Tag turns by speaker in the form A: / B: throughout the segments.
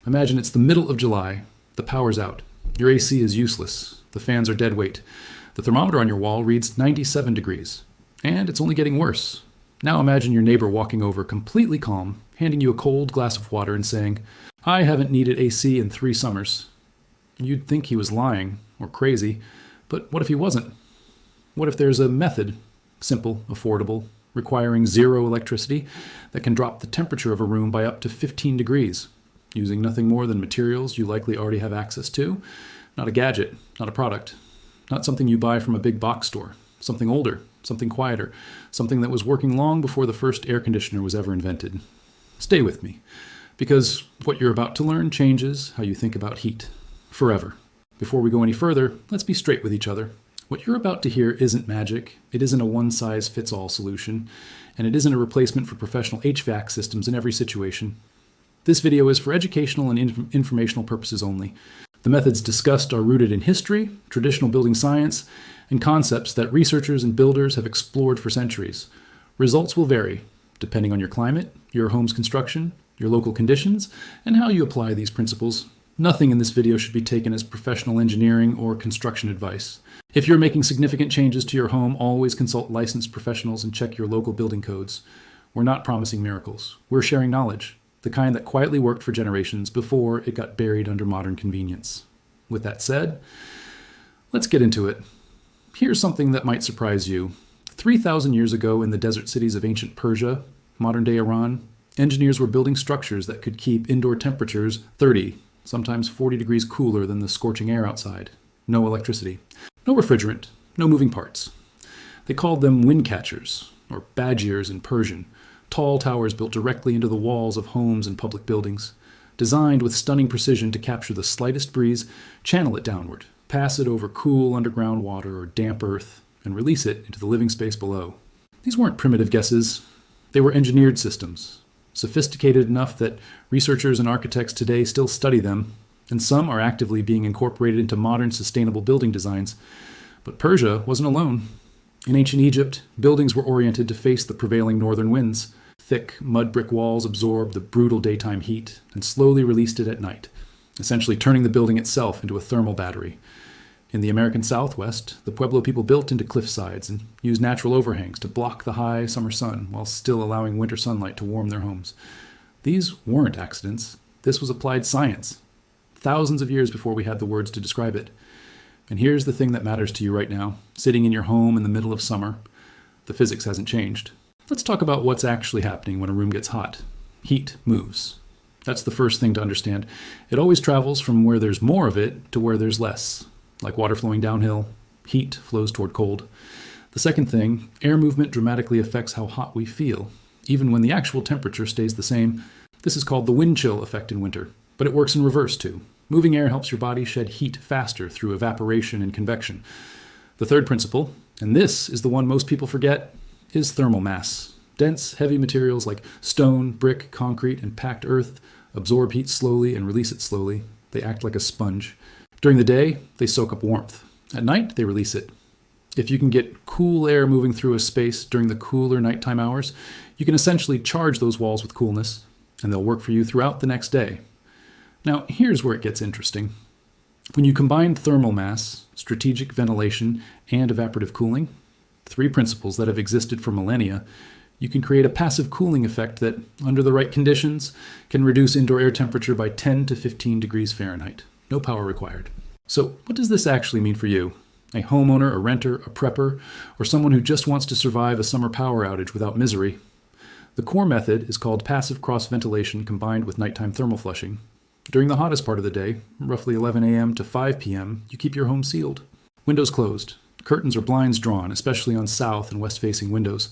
A: Imagine it's the middle of July. The power's out. Your AC is useless. The fans are dead weight. The thermometer on your wall reads 97 degrees. And it's only getting worse. Now imagine your neighbor walking over completely calm, handing you a cold glass of water and saying, "I haven't needed AC in 3 summers." You'd think he was lying or crazy, but what if he wasn't? What if there's a method, simple, affordable, requiring 0 electricity, that can drop the temperature of a room by up to 15 degrees, using nothing more than materials you likely already have access to, not a gadget, not a product, not something you buy from a big box store, something older, something quieter, something that was working long before the first air conditioner was ever invented. Stay with me, because what you're about to learn changes how you think about heat, forever. Before we go any further, let's be straight with each other. What you're about to hear isn't magic, it isn't a one-size-fits-all solution, and it isn't a replacement for professional HVAC systems in every situation. This video is for educational and informational purposes only. The methods discussed are rooted in history, traditional building science, and concepts that researchers and builders have explored for centuries. Results will vary, depending on your climate, your home's construction, your local conditions, and how you apply these principles. Nothing in this video should be taken as professional engineering or construction advice. If you're making significant changes to your home, always consult licensed professionals and check your local building codes. We're not promising miracles. We're sharing knowledge, the kind that quietly worked for generations before it got buried under modern convenience. With that said, let's get into it. Here's something that might surprise you. 3,000 years ago in the desert cities of ancient Persia, modern-day Iran, engineers were building structures that could keep indoor temperatures 30, sometimes 40 degrees cooler than the scorching air outside. No electricity. No refrigerant. No moving parts. They called them windcatchers, or badgirs in Persian, tall towers built directly into the walls of homes and public buildings, designed with stunning precision to capture the slightest breeze, channel it downward, pass it over cool underground water or damp earth, and release it into the living space below. These weren't primitive guesses. They were engineered systems, sophisticated enough that researchers and architects today still study them, and some are actively being incorporated into modern sustainable building designs. But Persia wasn't alone. In ancient Egypt, buildings were oriented to face the prevailing northern winds. Thick, mud brick walls absorbed the brutal daytime heat and slowly released it at night, essentially turning the building itself into a thermal battery. In the American Southwest, the Pueblo people built into cliff sides and used natural overhangs to block the high summer sun while still allowing winter sunlight to warm their homes. These weren't accidents. This was applied science, thousands of years before we had the words to describe it. And here's the thing that matters to you right now, sitting in your home in the middle of summer. The physics hasn't changed. Let's talk about what's actually happening when a room gets hot. Heat moves. That's the first thing to understand. It always travels from where there's more of it to where there's less. Like water flowing downhill, heat flows toward cold. The second thing, air movement dramatically affects how hot we feel, even when the actual temperature stays the same. This is called the wind chill effect in winter, but it works in reverse too. Moving air helps your body shed heat faster through evaporation and convection. The third principle, and this is the one most people forget, is thermal mass. Dense, heavy materials like stone, brick, concrete, and packed earth absorb heat slowly and release it slowly. They act like a sponge. During the day, they soak up warmth. At night, they release it. If you can get cool air moving through a space during the cooler nighttime hours, you can essentially charge those walls with coolness, and they'll work for you throughout the next day. Now, here's where it gets interesting. When you combine thermal mass, strategic ventilation, and evaporative cooling, 3 principles that have existed for millennia, you can create a passive cooling effect that, under the right conditions, can reduce indoor air temperature by 10 to 15 degrees Fahrenheit. No power required. So what does this actually mean for you? A homeowner, a renter, a prepper, or someone who just wants to survive a summer power outage without misery? The core method is called passive cross-ventilation combined with nighttime thermal flushing. During the hottest part of the day, roughly 11 a.m. to 5 p.m., you keep your home sealed. Windows closed. Curtains or blinds drawn, especially on south and west-facing windows.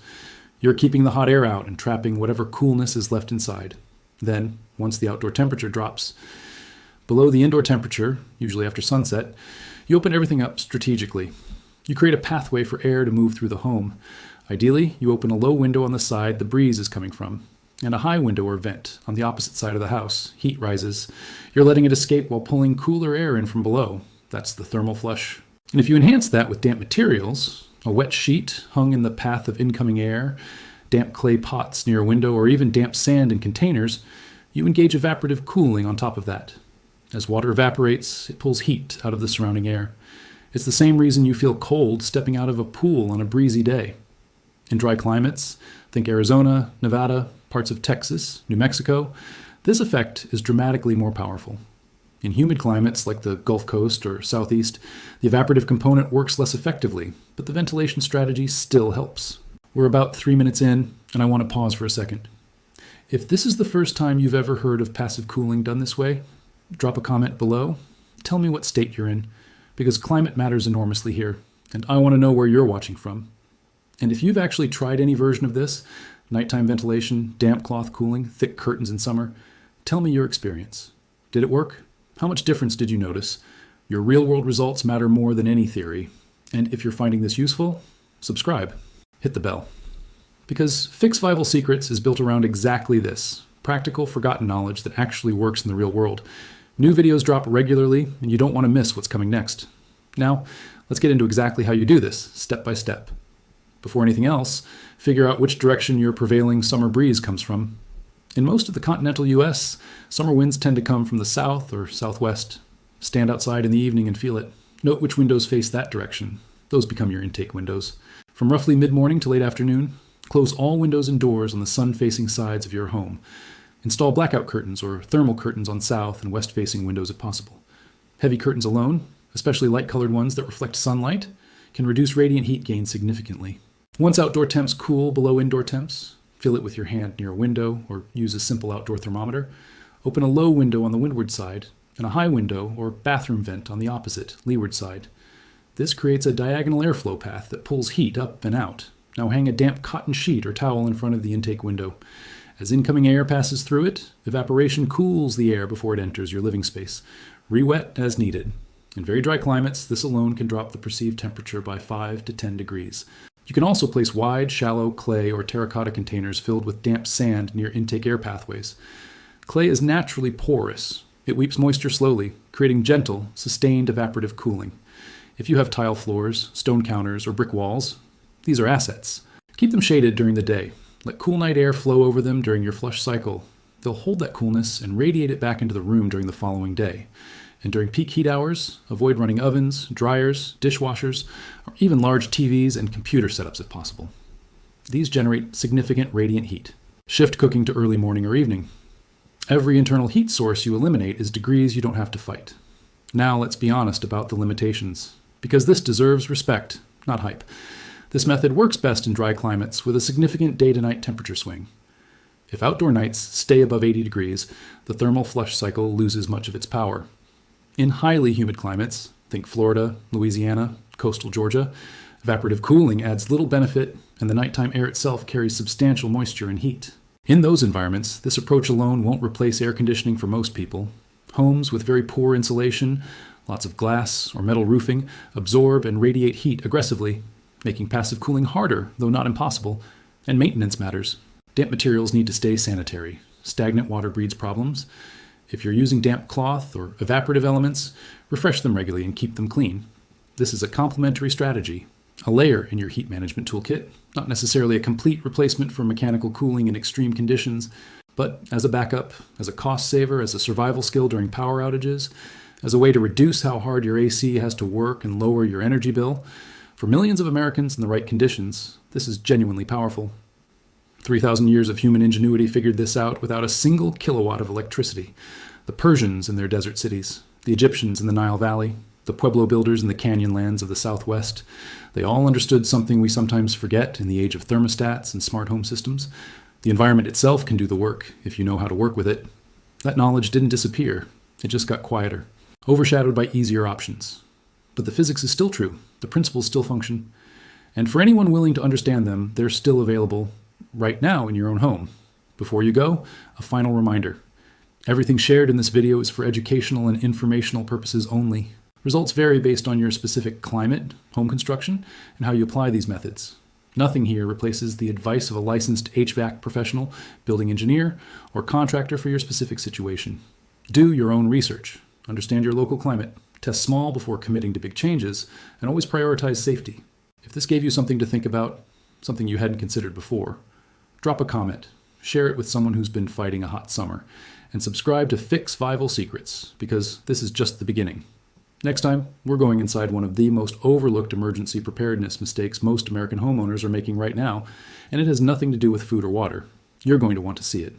A: You're keeping the hot air out and trapping whatever coolness is left inside. Then, once the outdoor temperature drops below the indoor temperature, usually after sunset, you open everything up strategically. You create a pathway for air to move through the home. Ideally, you open a low window on the side the breeze is coming from, and a high window or vent on the opposite side of the house. Heat rises. You're letting it escape while pulling cooler air in from below. That's the thermal flush. And if you enhance that with damp materials, a wet sheet hung in the path of incoming air, damp clay pots near a window, or even damp sand in containers, You engage evaporative cooling on top of that. As water evaporates, it pulls heat out of the surrounding air. It's the same reason you feel cold stepping out of a pool on a breezy day. In dry climates, think Arizona, Nevada, parts of Texas, New Mexico, this effect is dramatically more powerful. In humid climates like the Gulf Coast or Southeast, the evaporative component works less effectively, but the ventilation strategy still helps. We're about 3 minutes in, and I want to pause for a second. If this is the first time you've ever heard of passive cooling done this way, drop a comment below. Tell me what state you're in, because climate matters enormously here, and I want to know where you're watching from. And if you've actually tried any version of this, nighttime ventilation, damp cloth cooling, thick curtains in summer, tell me your experience. Did it work? How much difference did you notice? Your real-world results matter more than any theory. And if you're finding this useful, subscribe. Hit the bell. Because Fixvival Secrets is built around exactly this, practical, forgotten knowledge that actually works in the real world. New videos drop regularly, and you don't want to miss what's coming next. Now, let's get into exactly how you do this, step by step. Before anything else, figure out which direction your prevailing summer breeze comes from. In most of the continental US, summer winds tend to come from the south or southwest. Stand outside in the evening and feel it. Note which windows face that direction. Those become your intake windows. From roughly mid-morning to late afternoon, close all windows and doors on the sun-facing sides of your home. Install blackout curtains or thermal curtains on south and west-facing windows if possible. Heavy curtains alone, especially light-colored ones that reflect sunlight, can reduce radiant heat gain significantly. Once outdoor temps cool below indoor temps, feel it with your hand near a window or use a simple outdoor thermometer. Open a low window on the windward side and a high window or bathroom vent on the opposite, leeward side. This creates a diagonal airflow path that pulls heat up and out. Now hang a damp cotton sheet or towel in front of the intake window. As incoming air passes through it, evaporation cools the air before it enters your living space. Re-wet as needed. In very dry climates, this alone can drop the perceived temperature by 5 to 10 degrees. You can also place wide, shallow clay or terracotta containers filled with damp sand near intake air pathways. Clay is naturally porous. It weeps moisture slowly, creating gentle, sustained evaporative cooling. If you have tile floors, stone counters, or brick walls, these are assets. Keep them shaded during the day. Let cool night air flow over them during your flush cycle. They'll hold that coolness and radiate it back into the room during the following day. And during peak heat hours, avoid running ovens, dryers, dishwashers, or even large TVs and computer setups if possible. These generate significant radiant heat. Shift cooking to early morning or evening. Every internal heat source you eliminate is degrees you don't have to fight. Now let's be honest about the limitations, because this deserves respect, not hype. This method works best in dry climates with a significant day-to-night temperature swing. If outdoor nights stay above 80 degrees, the thermal flush cycle loses much of its power. In highly humid climates, think Florida, Louisiana, coastal Georgia, evaporative cooling adds little benefit, and the nighttime air itself carries substantial moisture and heat. In those environments, this approach alone won't replace air conditioning for most people. Homes with very poor insulation, lots of glass or metal roofing, absorb and radiate heat aggressively, making passive cooling harder, though not impossible, and maintenance matters. Damp materials need to stay sanitary. Stagnant water breeds problems. If you're using damp cloth or evaporative elements, refresh them regularly and keep them clean. This is a complementary strategy, a layer in your heat management toolkit, not necessarily a complete replacement for mechanical cooling in extreme conditions, but as a backup, as a cost saver, as a survival skill during power outages, as a way to reduce how hard your AC has to work and lower your energy bill. For millions of Americans in the right conditions, this is genuinely powerful. 3,000 years of human ingenuity figured this out without a single kilowatt of electricity. The Persians in their desert cities, the Egyptians in the Nile Valley, the Pueblo builders in the canyon lands of the Southwest, they all understood something we sometimes forget in the age of thermostats and smart home systems. The environment itself can do the work if you know how to work with it. That knowledge didn't disappear. It just got quieter, overshadowed by easier options. But the physics is still true. The principles still function. And for anyone willing to understand them, they're still available right now in your own home. Before you go, a final reminder. Everything shared in this video is for educational and informational purposes only. Results vary based on your specific climate, home construction, and how you apply these methods. Nothing here replaces the advice of a licensed HVAC professional, building engineer, or contractor for your specific situation. Do your own research. Understand your local climate. Test small before committing to big changes, and always prioritize safety. If this gave you something to think about, something you hadn't considered before, drop a comment, share it with someone who's been fighting a hot summer, and subscribe to Fixvival Secrets, because this is just the beginning. Next time, we're going inside one of the most overlooked emergency preparedness mistakes most American homeowners are making right now, and it has nothing to do with food or water. You're going to want to see it.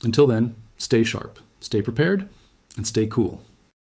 A: Until then, stay sharp, stay prepared, and stay cool.